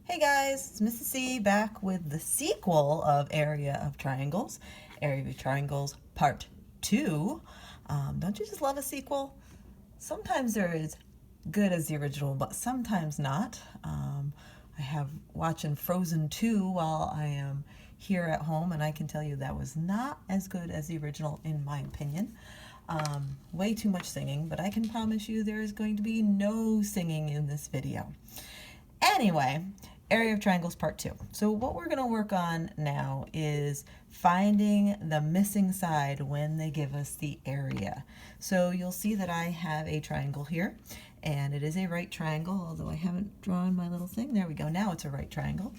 Hey guys, it's Mrs. C back with the sequel of Area of Triangles, Area of Triangles Part 2. Don't you just love a sequel? Sometimes they're as good as the original, but sometimes not. I have watching Frozen 2 while I am here at home, and I can tell you that was not as good as the original in my opinion. Way too much singing, but I can promise you there is going to be no singing in this video. Anyway, Area of Triangles Part 2. So what we're going to work on now is finding the missing side when they give us the area. So you'll see that I have a triangle here, and it is a right triangle, although I haven't drawn my little thing. There we go. Now it's a right triangle.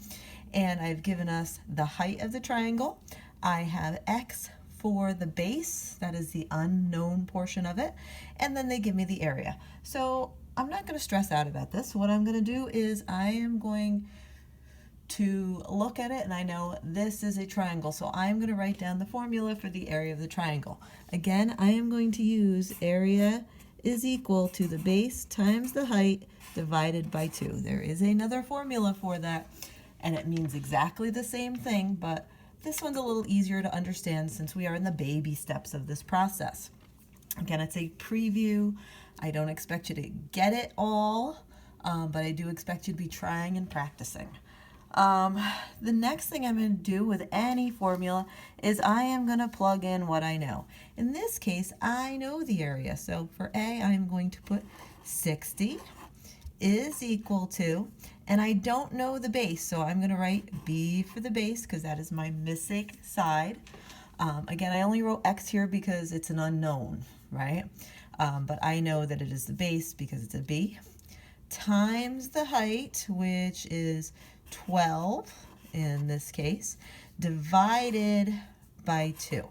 And I've given us the height of the triangle. I have x for the base, that is the unknown portion of it, and then they give me the area. So I'm not going to stress out about this. What I'm going to do is I am going to look at it, and I know this is a triangle, so I'm going to write down the formula for the area of the triangle. Again, I am going to use area is equal to the base times the height divided by 2. There is another formula for that, and it means exactly the same thing, but this one's a little easier to understand since we are in the baby steps of this process. Again, it's a preview. I don't expect you to get it all, but I do expect you to be trying and practicing. The next thing I'm going to do with any formula is I am going to plug in what I know. In this case, I know the area. So for A, I'm going to put 60 is equal to, and I don't know the base, so I'm going to write B for the base because that is my missing side. Again, I only wrote X here because it's an unknown, right? But I know that it is the base because it's a B, times the height, which is 12 in this case, divided by 2.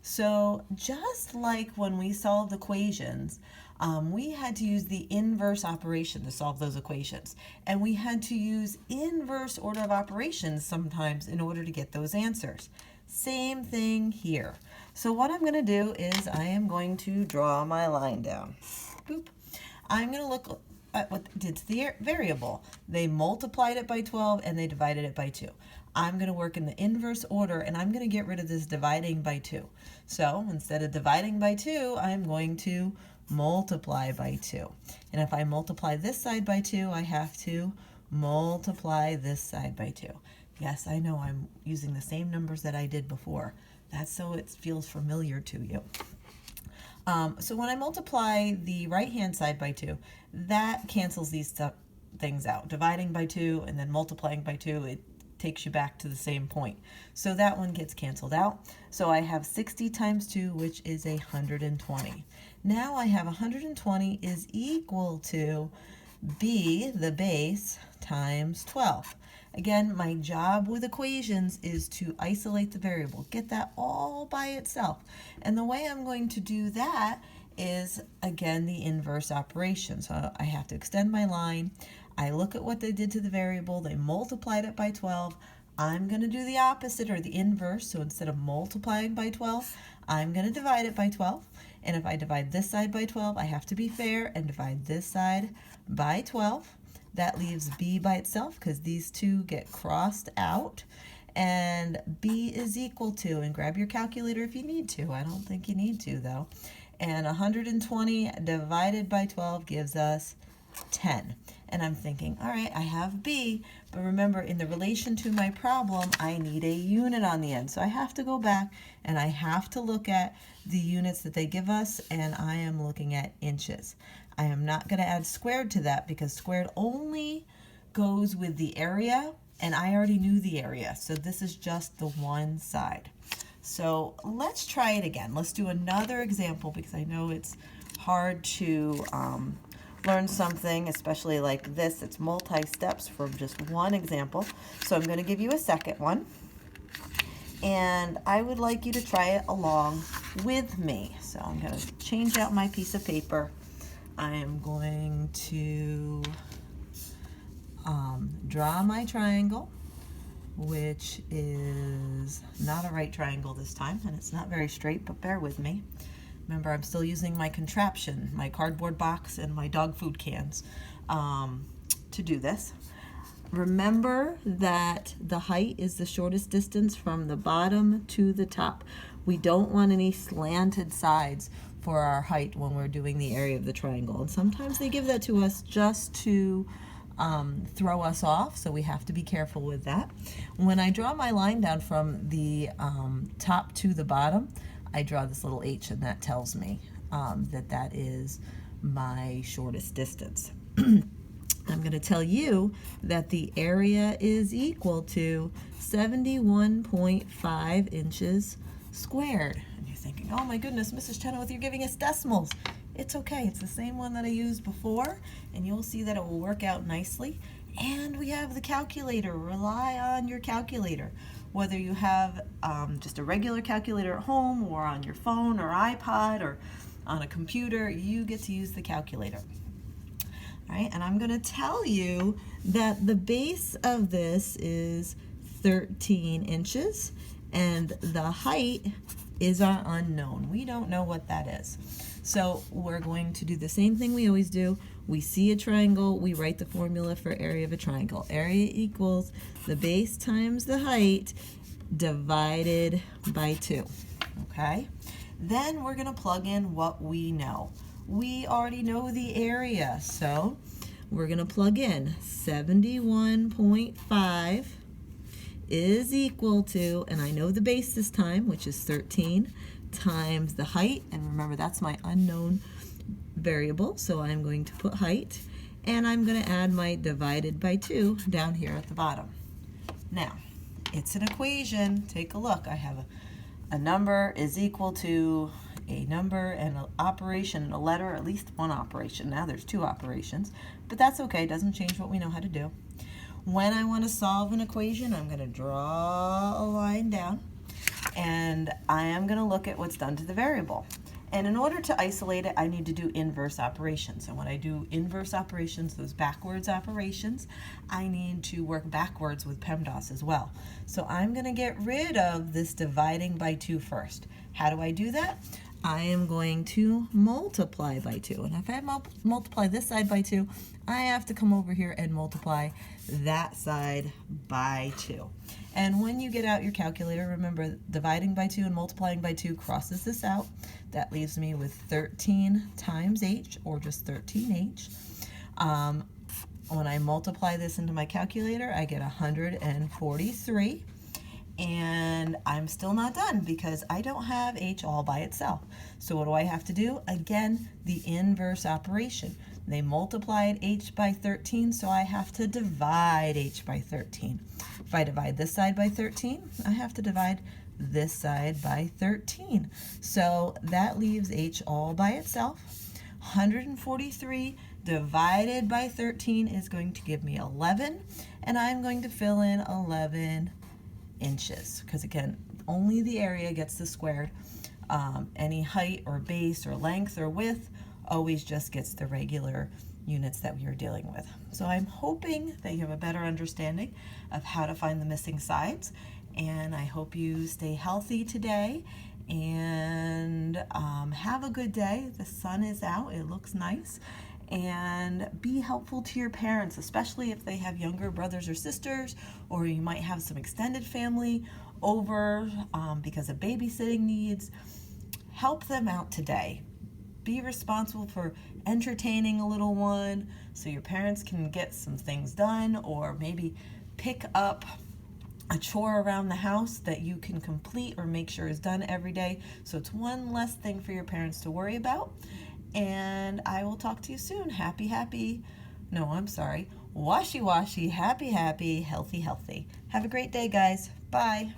So just like when we solved equations, we had to use the inverse operation to solve those equations. And we had to use inverse order of operations sometimes in order to get those answers. Same thing here. So what I'm going to do is I am going to draw my line down. Boop. I'm going to look at what they did to the variable. They multiplied it by 12 and they divided it by 2. I'm going to work in the inverse order, and I'm going to get rid of this dividing by 2. So instead of dividing by 2, I'm going to multiply by 2. And if I multiply this side by 2, I have to multiply this side by 2. Yes, I know I'm using the same numbers that I did before. That's so it feels familiar to you. So when I multiply the right-hand side by 2, that cancels these things out. Dividing by 2 and then multiplying by 2, it takes you back to the same point. So that one gets canceled out. So I have 60 times 2, which is 120. Now I have 120 is equal to B, the base, times 12. Again, my job with equations is to isolate the variable, get that all by itself. And the way I'm going to do that is, again, the inverse operation. So I have to extend my line. I look at what they did to the variable. They multiplied it by 12. I'm going to do the opposite, or the inverse. So instead of multiplying by 12, I'm going to divide it by 12. And if I divide this side by 12, I have to be fair and divide this side by 12. That leaves B by itself because these two get crossed out. And B is equal to, and grab your calculator if you need to. I don't think you need to, though. And 120 divided by 12 gives us 10. And I'm thinking, all right, I have B, but remember, in the relation to my problem, I need a unit on the end. So I have to go back and I have to look at the units that they give us, and I am looking at inches. I am not going to add squared to that because squared only goes with the area, and I already knew the area. So this is just the one side. So let's try it again. Let's do another example because I know it's hard to learn something, especially like this. It's multi-steps from just one example. So I'm going to give you a second one. And I would like you to try it along with me. So I'm going to change out my piece of paper. I am going to draw my triangle, which is not a right triangle this time, and it's not very straight, but bear with me. Remember, I'm still using my contraption, my cardboard box, and my dog food cans to do this. Remember that the height is the shortest distance from the bottom to the top. We don't want any slanted sides for our height when we're doing the area of the triangle. And sometimes they give that to us just to throw us off, so we have to be careful with that. When I draw my line down from the top to the bottom, I draw this little H, and that tells me that that is my shortest distance. I'm going to tell you that the area is equal to 71.5 inches squared. And you're thinking, oh my goodness, Mrs. Chenoweth, you're giving us decimals. It's okay, it's the same one that I used before, and you'll see that it will work out nicely. And we have the calculator. Rely on your calculator. Whether you have just a regular calculator at home or on your phone or iPod or on a computer, you get to use the calculator. All right, and I'm going to tell you that the base of this is 13 inches, and the height is our unknown. We don't know what that is. So we're going to do the same thing we always do. We see a triangle, we write the formula for area of a triangle. Area equals the base times the height divided by 2. Okay? Then we're going to plug in what we know. We already know the area, so we're going to plug in 71.5 is equal to, and I know the base this time, which is 13, times the height, and remember that's my unknown variable, so I'm going to put height, and I'm going to add my divided by 2 down here at the bottom. Now, it's an equation. Take a look. I have a number is equal to a number and an operation and a letter, at least one operation. Now there's 2 operations, but that's okay. It doesn't change what we know how to do. When I want to solve an equation, I'm going to draw a line down, and I am going to look at what's done to the variable. And in order to isolate it, I need to do inverse operations. And when I do inverse operations, those backwards operations, I need to work backwards with PEMDAS as well. So I'm going to get rid of this dividing by 2 first. How do I do that? I am going to multiply by 2. And if I multiply this side by 2, I have to come over here and multiply that side by 2. And when you get out your calculator, remember dividing by 2 and multiplying by 2 crosses this out. That leaves me with 13 times h, or just 13h. When I multiply this into my calculator, I get 143. And I'm still not done because I don't have h all by itself. So what do I have to do? Again, the inverse operation. They multiplied h by 13, so I have to divide h by 13. If I divide this side by 13, I have to divide this side by 13. So that leaves h all by itself. 143 divided by 13 is going to give me 11, and I'm going to fill in 11 inches, because again, only the area gets the squared. Any height or base or length or width always just gets the regular units that we are dealing with. So I'm hoping that you have a better understanding of how to find the missing sides, and I hope you stay healthy today and have a good day. The sun is out, it looks nice. And be helpful to your parents, especially if they have younger brothers or sisters, or you might have some extended family over because of babysitting needs. Help them out today. Be responsible for entertaining a little one so your parents can get some things done, or maybe pick up a chore around the house that you can complete or make sure is done every day. So it's one less thing for your parents to worry about. And I will talk to you soon. Washy, happy, healthy. Have a great day, guys. Bye.